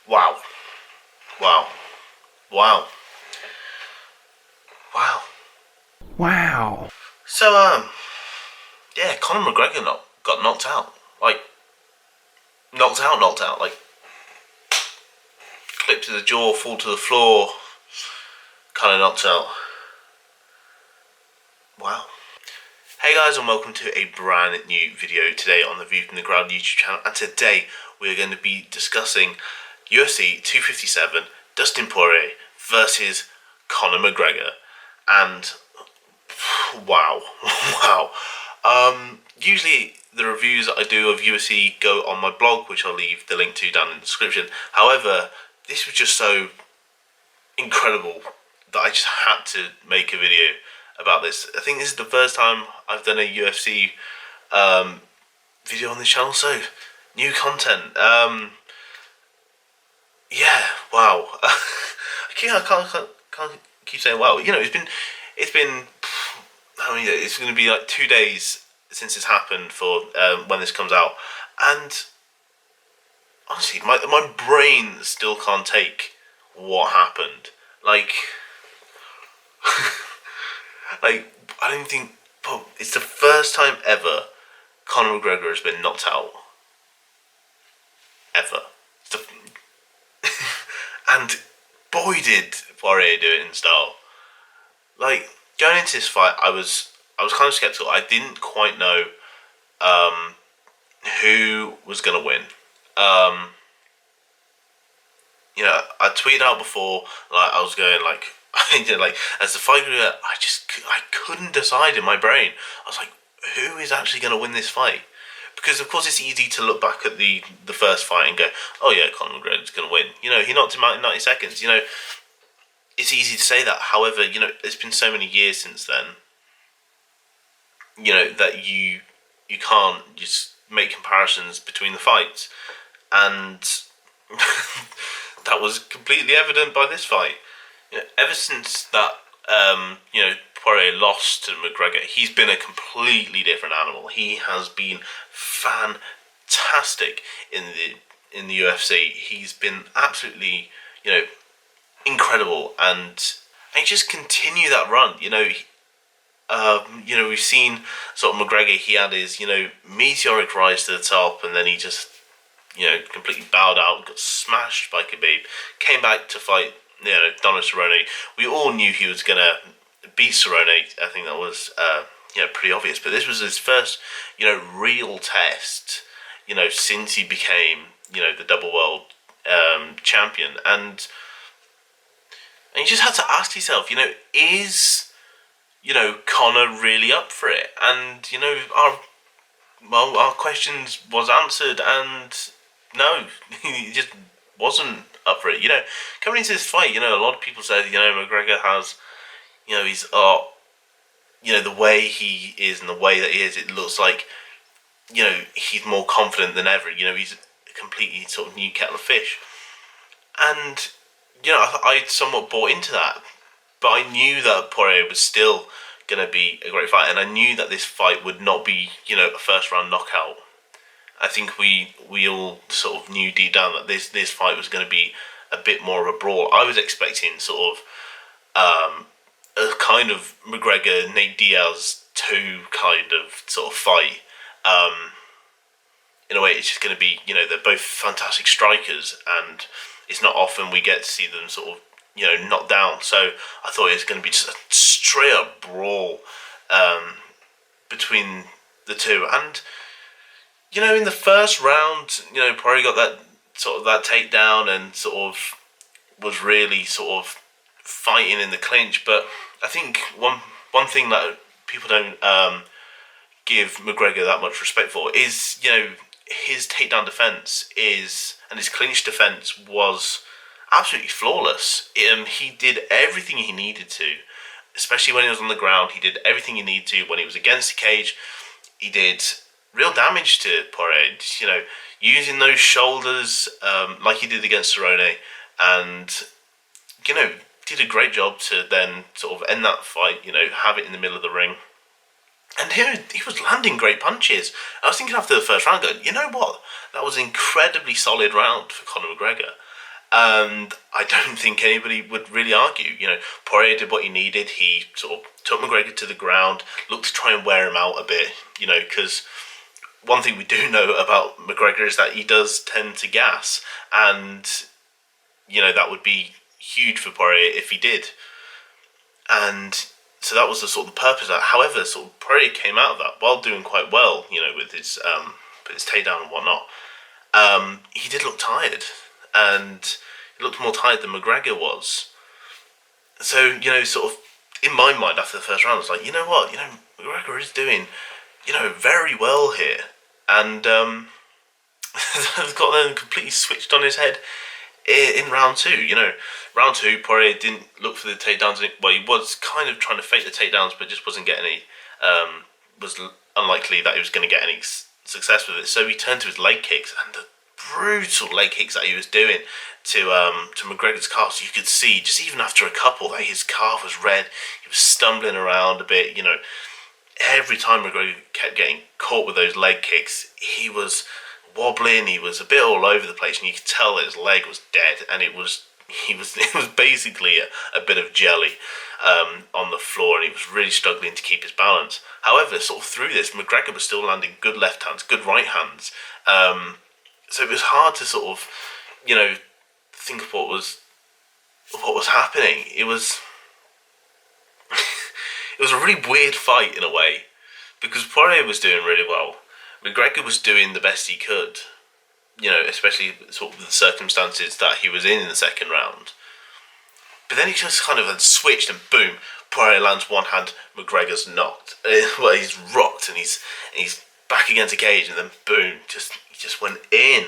Wow. Wow. Wow. Wow. Wow. So, yeah, Conor McGregor got knocked out. Like, knocked out. Like, clip to the jaw, fall to the floor, kind of knocked out. Wow. Hey guys, and welcome to a brand new video today on the View from the Ground YouTube channel. And today we are going to be discussing UFC 257 Dustin Poirier versus Conor McGregor. And wow, wow. Usually the reviews that I do of UFC go on my blog, which I'll leave the link to down in the description. However, this was just so incredible that I just had to make a video about this. I think this is the first time I've done a UFC video on this channel, so new content. Yeah, wow. I can't keep saying wow. You know, it's been. I mean, it's going to be like 2 days since it's happened for when this comes out, and honestly, my brain still can't take what happened. Like, like I don't think it's the first time ever Conor McGregor has been knocked out. Ever. And boy did Poirier do it in style. Like, going into this fight, I was kind of skeptical. I didn't quite know who was gonna win. You know, I tweeted out before, like I was going like, you know, like as the fight grew, I couldn't decide in my brain. I was like, who is actually gonna win this fight? Because of course it's easy to look back at the first fight and go, oh yeah, Conor McGregor's gonna win. You know, he knocked him out in 90 seconds. You know, it's easy to say that. However, you know, it's been so many years since then. You know that you can't just make comparisons between the fights, and that was completely evident by this fight. You know, ever since that, you know, Poirier lost to McGregor, he's been a completely different animal. He has been fantastic in the UFC. He's been absolutely, you know, incredible, and just continue that run. You know, we've seen sort of McGregor. He had his, you know, meteoric rise to the top, and then he just, you know, completely bowed out, got smashed by Khabib, came back to fight, you know, Donald Cerrone. We all knew he was gonna beat Cerrone. I think that was, you know, pretty obvious. But this was his first, you know, real test, you know, since he became, you know, the double world champion, and you just had to ask yourself, you know, is, you know, Conor really up for it? And, you know, our questions was answered, and no, he just wasn't up for it. You know, coming into this fight, you know, a lot of people said, you know, McGregor has, you know, he's, you know, the way he is and the way that he is, it looks like, you know, he's more confident than ever. You know, he's a completely sort of new kettle of fish. And, you know, I somewhat bought into that. But I knew that Poirier was still going to be a great fight, and I knew that this fight would not be, you know, a first round knockout. I think we all sort of knew deep down that this fight was going to be a bit more of a brawl. I was expecting sort of a kind of McGregor Nate Diaz 2 kind of sort of fight. In a way, it's just going to be, you know, they're both fantastic strikers, and it's not often we get to see them sort of, you know, knocked down. So I thought it was going to be just a straight up brawl between the two. And, you know, in the first round, you know, Poirier got that sort of that takedown and sort of was really sort of fighting in the clinch. But I think one thing that people don't give McGregor that much respect for is, you know, his takedown defense and his clinch defense was absolutely flawless. He did everything he needed to, especially when he was on the ground. He did everything he needed to when he was against the cage. He did real damage to Poirier, you know, using those shoulders like he did against Cerrone, and, you know, did a great job to then sort of end that fight, you know, have it in the middle of the ring. And he was landing great punches. I was thinking after the first round, going, you know what? That was an incredibly solid round for Conor McGregor. And I don't think anybody would really argue. Poirier did what he needed. He sort of took McGregor to the ground, looked to try and wear him out a bit, because one thing we do know about McGregor is that he does tend to gas. And, that would be huge for Poirier if he did. And so that was the sort of the purpose of that. However, sort of Poirier came out of that while doing quite well, with his takedown and whatnot. He did look tired, and he looked more tired than McGregor was. So, sort of in my mind after the first round, I was like, you know what, McGregor is doing, very well here. And I've got them completely switched on his head in round two. Round two, Poirier didn't look for the takedowns. Well, he was kind of trying to fake the takedowns, but just wasn't getting any. Was unlikely that he was going to get any success with it. So he turned to his leg kicks, and the brutal leg kicks that he was doing to McGregor's calf. So you could see, just even after a couple, that his calf was red. He was stumbling around a bit. Every time McGregor kept getting caught with those leg kicks, he was wobbling. He was a bit all over the place, and you could tell that his leg was dead, and it was basically a bit of jelly on the floor, and he was really struggling to keep his balance. However, sort of through this, McGregor was still landing good left hands, good right hands. So it was hard to sort of, think of what was happening. It was it was a really weird fight in a way, because Poirier was doing really well. McGregor was doing the best he could, especially sort of the circumstances that he was in the second round. But then he just kind of had switched, and boom, Poirier lands one hand, McGregor's knocked. Well, he's rocked, and he's back against a cage, and then boom, he just went in.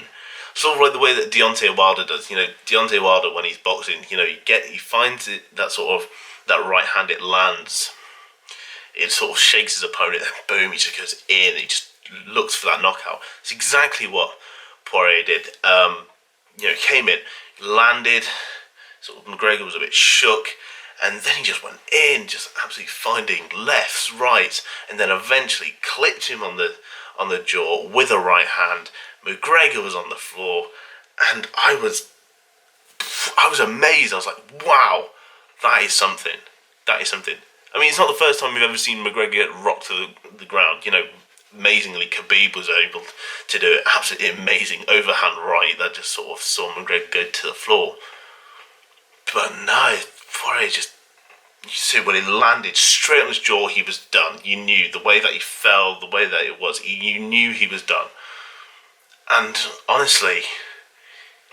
Sort of like the way that Deontay Wilder does. Deontay Wilder, when he's boxing, he finds it, that sort of, that right hand, it lands. It sort of shakes his opponent, then boom, he just goes in, and he just looks for that knockout. It's exactly what Poirier did. Came in, landed, sort of McGregor was a bit shook, and then he just went in, just absolutely finding lefts, rights, and then eventually clipped him on the jaw with a right hand. McGregor was on the floor, and I was amazed. I was like, wow, that is something. That is something. I mean, it's not the first time we've ever seen McGregor get rocked to the ground. Amazingly, Khabib was able to do it. Absolutely amazing overhand right that just sort of saw McGregor go to the floor. But no, Poirier just, you see, when he landed straight on his jaw, he was done. You knew the way that he fell, the way that it was, you knew he was done. And honestly,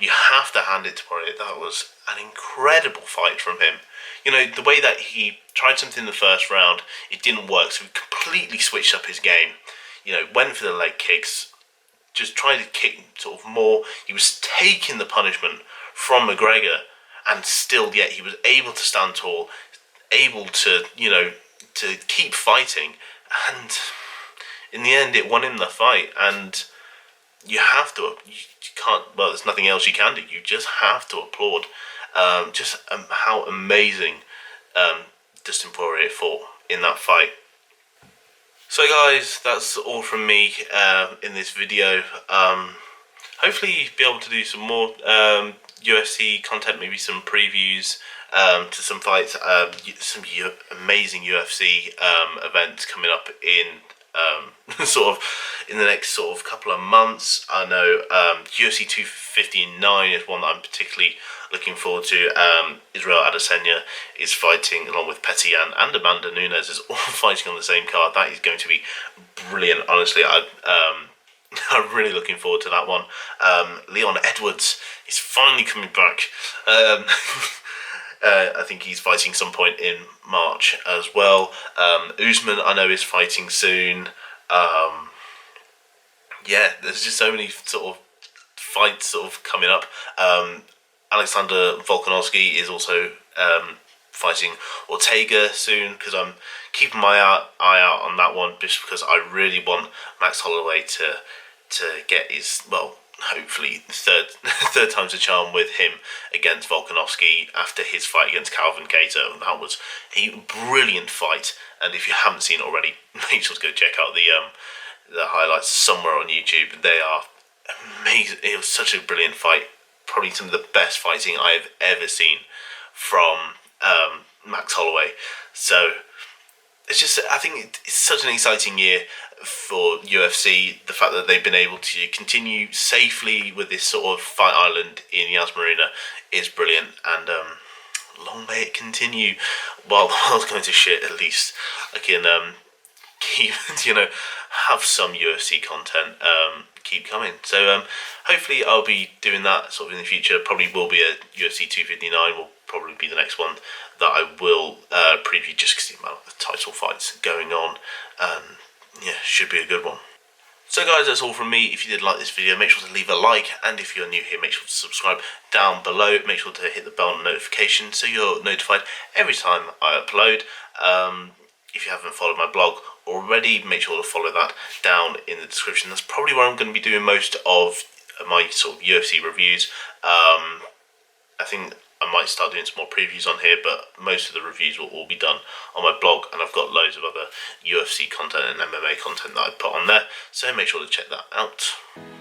you have to hand it to Poirier. That was an incredible fight from him. The way that he tried something in the first round, it didn't work, so he completely switched up his game. Went for the leg kicks, just tried to kick sort of more. He was taking the punishment from McGregor, and still, yet he was able to stand tall, able to, to keep fighting, and in the end, it won him the fight. And you can't, well, there's nothing else you can do. You just have to applaud how amazing Dustin Poirier fought in that fight. So guys, that's all from me in this video. Hopefully be able to do some more UFC content, maybe some previews to some fights, some amazing UFC events coming up in sort of in the next sort of couple of months. I know UFC 259 is one that I'm particularly looking forward to. Israel Adesanya is fighting along with Petty and Amanda Nunes is all fighting on the same card. That is going to be brilliant. Honestly, I'm really looking forward to that one. Leon Edwards is finally coming back. I think he's fighting some point in March as well. Usman, I know, is fighting soon. Yeah, there's just so many sort of fights sort of coming up. Alexander Volkanovski is also fighting Ortega soon, because I'm keeping my eye out on that one, just because I really want Max Holloway to get his, well, hopefully third time's a charm with him against Volkanovski after his fight against Calvin Kattar. That was a brilliant fight. And if you haven't seen it already, make sure to go check out the highlights somewhere on YouTube. They are amazing. It was such a brilliant fight. Probably some of the best fighting I have ever seen from Max Holloway. So it's just, I think it's such an exciting year for UFC. The fact that they've been able to continue safely with this sort of fight island in Yas Marina is brilliant, and long may it continue. While the world's going to shit, at least I can keep, have some UFC content keep coming. So hopefully I'll be doing that sort of in the future. Probably will be a UFC 259 will probably be the next one that I will preview, just because the amount of title fights going on. Yeah, should be a good one. So guys, that's all from me. If you did like this video, make sure to leave a like, and if you're new here, make sure to subscribe down below. Make sure to hit the bell notification so you're notified every time I upload. If you haven't followed my blog already, make sure to follow that down in the description. That's probably where I'm going to be doing most of my sort of UFC reviews. I think I might start doing some more previews on here, but most of the reviews will all be done on my blog, and I've got loads of other UFC content and MMA content that I put on there, so make sure to check that out.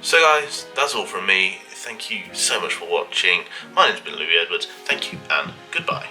So guys, that's all from me. Thank you so much for watching. My name's been Louis Edwards. Thank you and goodbye.